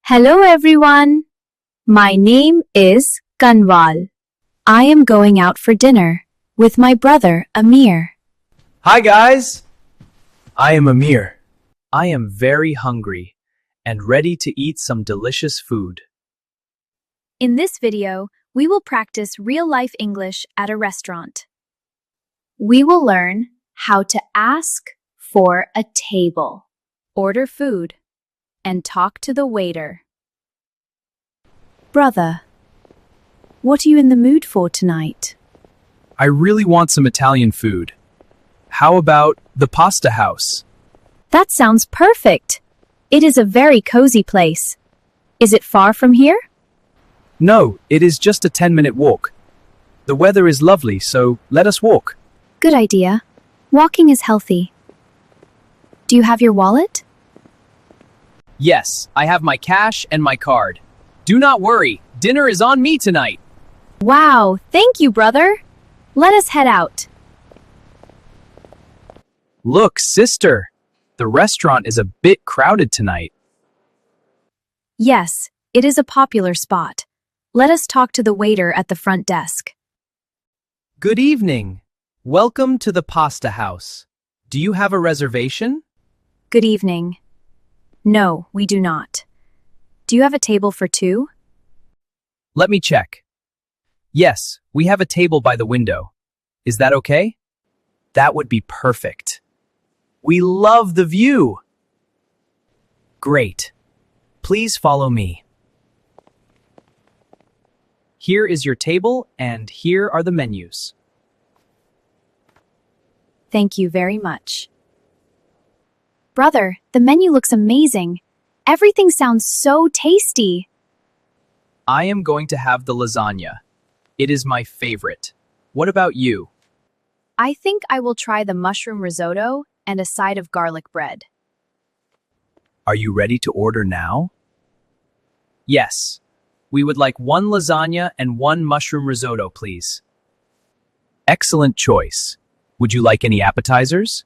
Hello everyone. My name is Kanwal. I am going out for dinner with my brother Amir. Hi guys! I am Amir. I am very hungry and ready to eat some delicious food. In this video, we will practice real-life English at a restaurant. We will learn how to ask for a table, order food, and talk to the waiter. Brother, what are you in the mood for tonight? I really want some Italian food. How about the pasta house? That sounds perfect. It is a very cozy place. Is it far from here? No, it is just a 10-minute walk. The weather is lovely, so let us walk. Good idea. Walking is healthy. Do you have your wallet? Yes, I have my cash and my card. Do not worry, dinner is on me tonight. Wow, thank you, brother. Let us head out. Look, sister, the restaurant is a bit crowded tonight. Yes, it is a popular spot. Let us talk to the waiter at the front desk. Good evening. Welcome to the pasta house. Do you have a reservation? Good evening. No, we do not. Do you have a table for two? Let me check. Yes, we have a table by the window. Is that okay? That would be perfect. We love the view. Great. Please follow me. Here is your table, and here are the menus. Thank you very much. Brother, the menu looks amazing. Everything sounds so tasty. I am going to have the lasagna. It is my favorite. What about you? I think I will try the mushroom risotto and a side of garlic bread. Are you ready to order now? Yes. We would like one lasagna and one mushroom risotto, please. Excellent choice. Would you like any appetizers?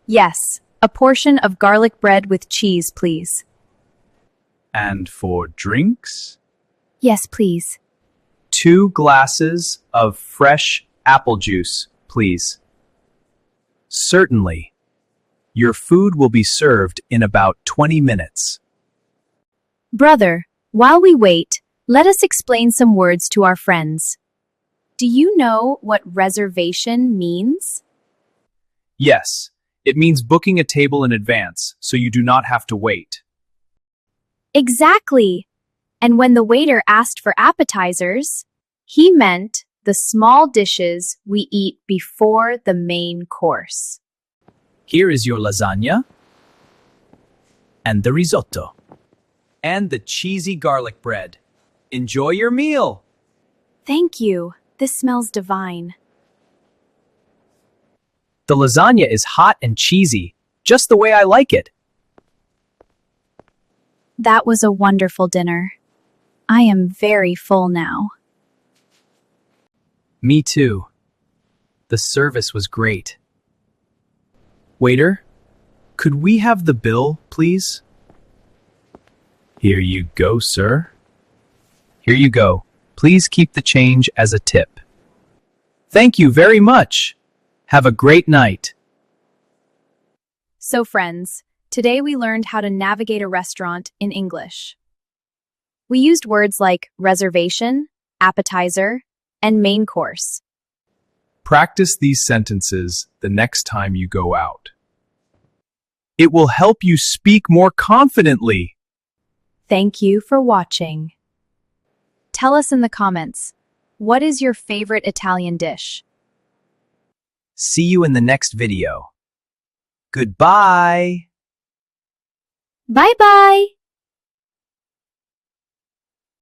Yes, a portion of garlic bread with cheese, please. And for drinks? Yes, please. 2 glasses of fresh apple juice, please. Certainly. Your food will be served in about 20 minutes. Brother, while we wait, let us explain some words to our friends. Do you know what reservation means? Yes, it means booking a table in advance, so you do not have to wait. Exactly. And when the waiter asked for appetizers, he meant the small dishes we eat before the main course. Here is your lasagna, and the risotto, and the cheesy garlic bread. Enjoy your meal! Thank you. This smells divine. The lasagna is hot and cheesy, just the way I like it. That was a wonderful dinner. I am very full now. Me too. The service was great. Waiter, could we have the bill, please? Here you go, sir. Here you go. Please keep the change as a tip. Thank you very much. Have a great night. So friends, today we learned how to navigate a restaurant in English. We used words like reservation, appetizer, and main course. Practice these sentences the next time you go out. It will help you speak more confidently. Thank you for watching. Tell us in the comments, what is your favorite Italian dish? See you in the next video. Goodbye. Bye-bye!